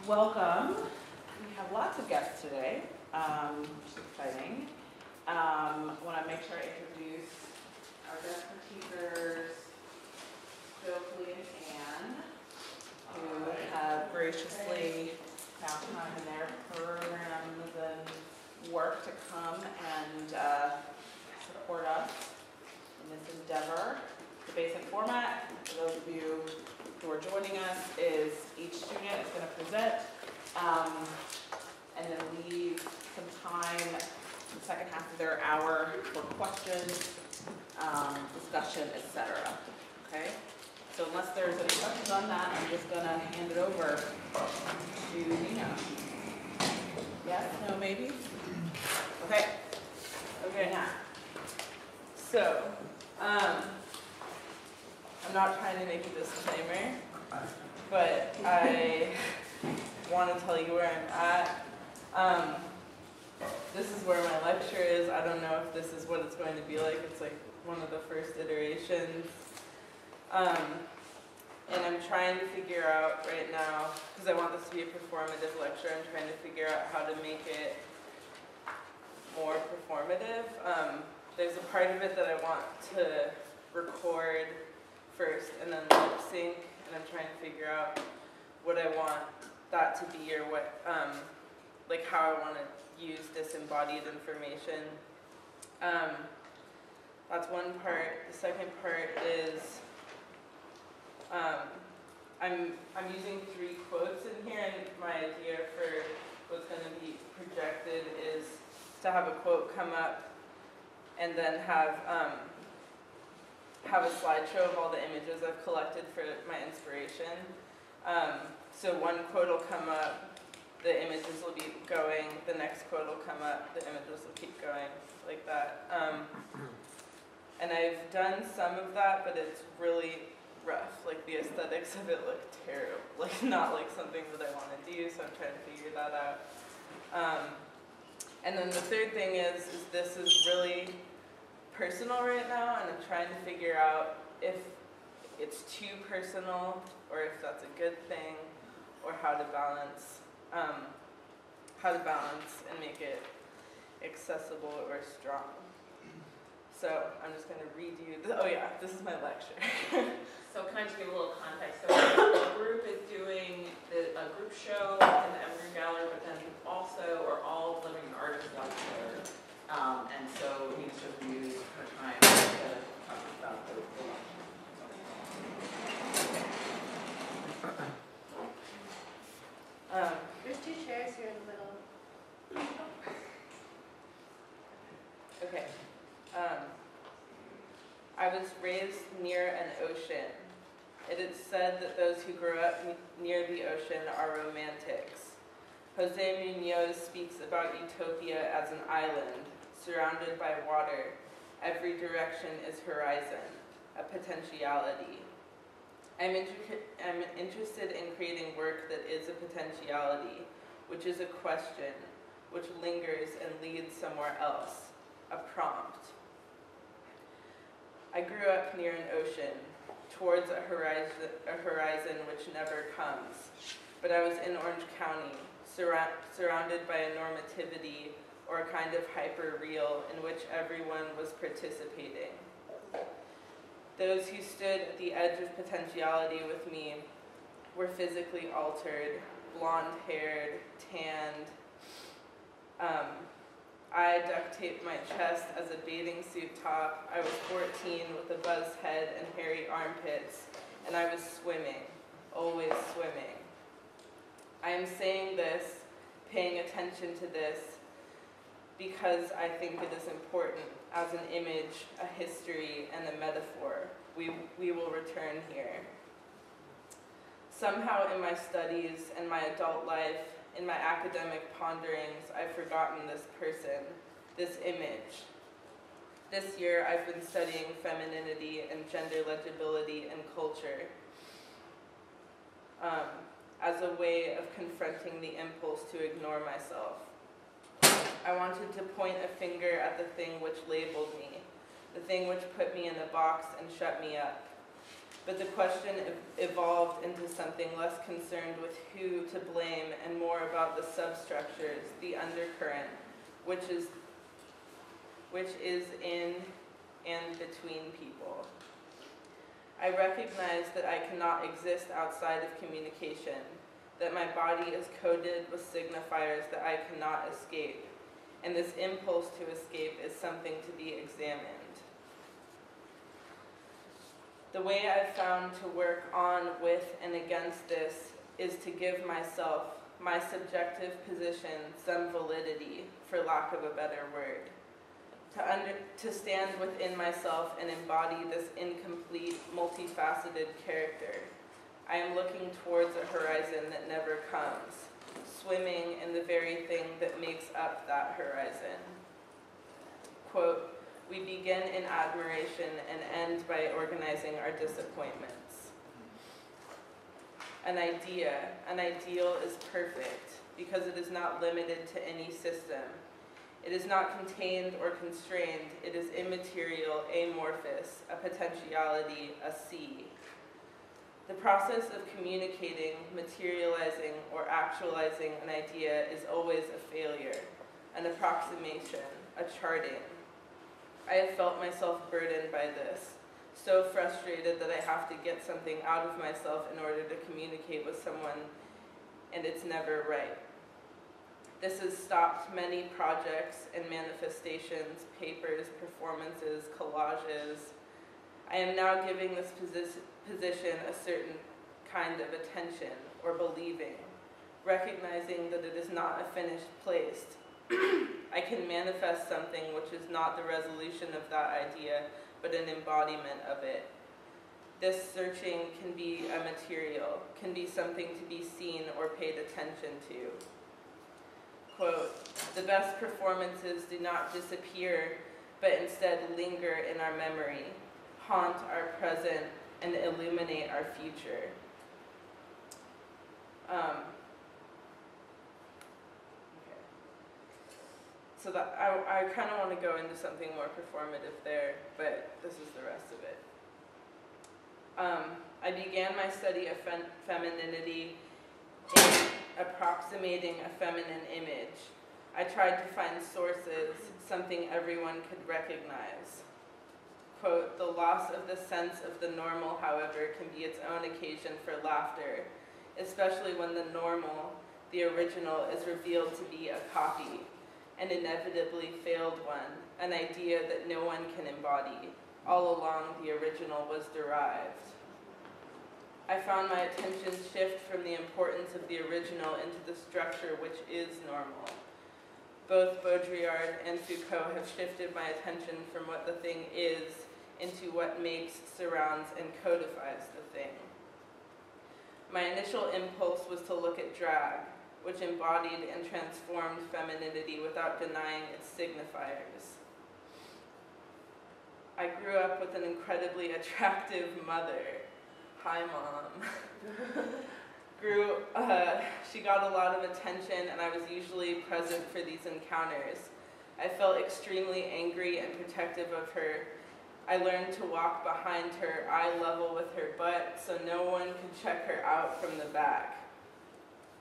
Welcome. We have lots of guests today, which is exciting. I want to make sure I introduce our guest speakers, Stokely and Anne, who have graciously found time in their programs and work to come and support us in this endeavor. The basic format, for those of you who are joining us, is each student is going to present and then leave some time in the second half of their hour for questions, discussion, etc. Okay? So unless there's any questions on that, I'm just going to hand it over to Nina. Yes? No? Maybe? Okay. Okay, now. So, I'm not trying to make a disclaimer, but I want to tell you where I'm at. This is where my lecture is. I don't know if this is what it's going to be like. It's like one of the first iterations. And I'm trying to figure out right now, because I want this to be a performative lecture, I'm trying to figure out how to make it more performative. There's a part of it that I want to record first and then lip sync, and I'm trying to figure out what I want that to be, or what, like how I want to use disembodied information. That's one part. The second part is I'm using 3 quotes in here, and my idea for what's going to be projected is to have a quote come up and then have a slideshow of all the images I've collected for my inspiration. So one quote will come up, the images will be going, the next quote will come up, the images will keep going, like that. And I've done some of that, but it's really rough. Like the aesthetics of it look terrible, like not like something that I want to do, so I'm trying to figure that out. And then the third thing is this is really personal right now, and I'm trying to figure out if it's too personal or if that's a good thing, or how to balance and make it accessible or strong. So I'm just going to read you. Oh yeah, this is my lecture. So can I just give a little context? So the group is doing a group show in the Evergreen Gallery, but then also we're all living artists lecture. And so each of you her time to talk about the lecture. There's 2 chairs here in the middle. Okay. I was raised near an ocean. It is said that those who grow up near the ocean are romantics. Jose Munoz speaks about utopia as an island, surrounded by water. Every direction is horizon, a potentiality. I'm interested in creating work that is a potentiality, which is a question, which lingers and leads somewhere else, a prompt. I grew up near an ocean, towards a horizon which never comes, but I was in Orange County, surrounded by a normativity or a kind of hyper-real in which everyone was participating. Those who stood at the edge of potentiality with me were physically altered, blonde-haired, tanned. I duct taped my chest as a bathing suit top. I was 14 with a buzzed head and hairy armpits, and I was swimming, always swimming. I am saying this, paying attention to this, because I think it is important as an image, a history, and a metaphor. We will return here. Somehow in my studies and my adult life, in my academic ponderings, I've forgotten this person, this image. This year, I've been studying femininity and gender legibility and culture as a way of confronting the impulse to ignore myself. I wanted to point a finger at the thing which labeled me, the thing which put me in a box and shut me up. but the question evolved into something less concerned with who to blame and more about the substructures, the undercurrent, which is in and between people. I recognize that I cannot exist outside of communication, that my body is coded with signifiers that I cannot escape, and this impulse to escape is something to be examined. The way I've found to work on, with, and against this is to give myself, my subjective position, some validity, for lack of a better word. To stand within myself and embody this incomplete, multifaceted character. I am looking towards a horizon that never comes, swimming in the very thing that makes up that horizon. Quote, we begin in admiration and end by organizing our disappointments. An ideal is perfect because it is not limited to any system. It is not contained or constrained. It is immaterial, amorphous, a potentiality, a sea. The process of communicating, materializing, or actualizing an idea is always a failure, an approximation, a charting. I have felt myself burdened by this, so frustrated that I have to get something out of myself in order to communicate with someone, and it's never right. This has stopped many projects and manifestations, papers, performances, collages. I am now giving this position a certain kind of attention or believing, recognizing that it is not a finished place. I can manifest something which is not the resolution of that idea, but an embodiment of it. This searching can be a material, can be something to be seen or paid attention to. Quote, the best performances do not disappear, but instead linger in our memory, haunt our present, and illuminate our future. So that I kind of want to go into something more performative there, but this is the rest of it. I began my study of femininity in approximating a feminine image. I tried to find sources, something everyone could recognize. Quote, the loss of the sense of the normal, however, can be its own occasion for laughter, especially when the normal, the original, is revealed to be a copy, an inevitably failed one, an idea that no one can embody. All along, the original was derived. I found my attention shift from the importance of the original into the structure which is normal. Both Baudrillard and Foucault have shifted my attention from what the thing is into what makes, surrounds, and codifies the thing. My initial impulse was to look at drag, which embodied and transformed femininity without denying its signifiers. I grew up with an incredibly attractive mother. Hi, Mom. She got a lot of attention, and I was usually present for these encounters. I felt extremely angry and protective of her. I learned to walk behind her, eye level with her butt, so no one could check her out from the back.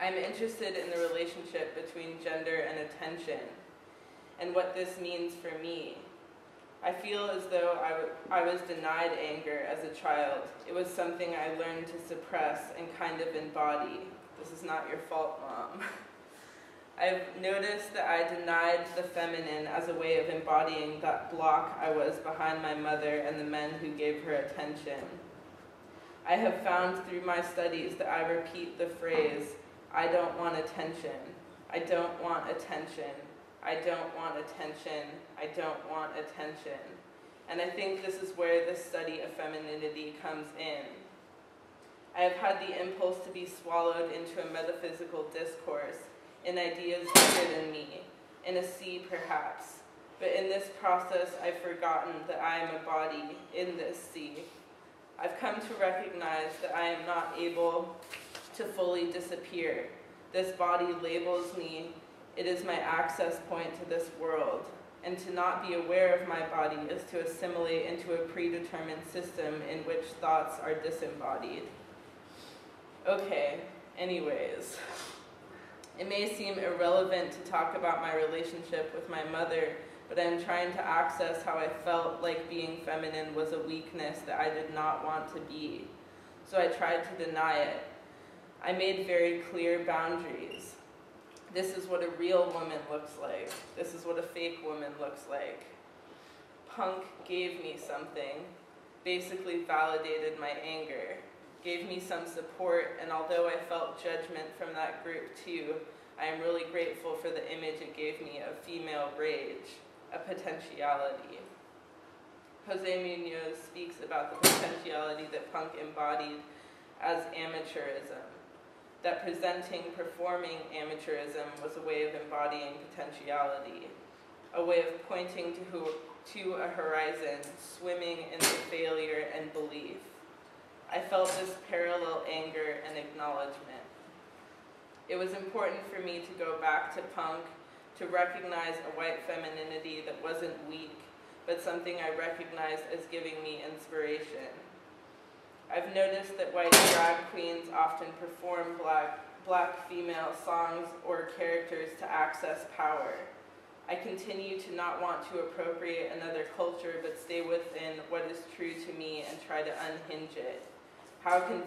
I'm interested in the relationship between gender and attention, and what this means for me. I feel as though I was denied anger as a child. It was something I learned to suppress and kind of embody. This is not your fault, Mom. I've noticed that I denied the feminine as a way of embodying that block I was behind my mother and the men who gave her attention. I have found through my studies that I repeat the phrase, I don't want attention. I don't want attention. I don't want attention. I don't want attention. And I think this is where the study of femininity comes in. I have had the impulse to be swallowed into a metaphysical discourse, in ideas bigger than me, in a sea perhaps. But in this process, I've forgotten that I am a body in this sea. I've come to recognize that I am not able to fully disappear. This body labels me. It is my access point to this world. and to not be aware of my body is to assimilate into a predetermined system in which thoughts are disembodied. Okay, anyways. It may seem irrelevant to talk about my relationship with my mother, but I'm trying to access how I felt like being feminine was a weakness that I did not want to be. So I tried to deny it. I made very clear boundaries. This is what a real woman looks like. This is what a fake woman looks like. Punk gave me something, basically validated my anger, gave me some support, and although I felt judgment from that group too, I am really grateful for the image it gave me of female rage, a potentiality. Jose Munoz speaks about the potentiality that punk embodied as amateurism, that presenting, performing amateurism was a way of embodying potentiality, a way of pointing to a horizon, swimming in the failure and belief. I felt this parallel anger and acknowledgement. It was important for me to go back to punk, to recognize a white femininity that wasn't weak, but something I recognized as giving me inspiration. I've noticed that white drag queens often perform black female songs or characters to access power. I continue to not want to appropriate another culture, but stay within what is true to me and try to unhinge it. How can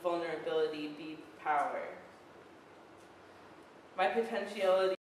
vulnerability be power? My potentiality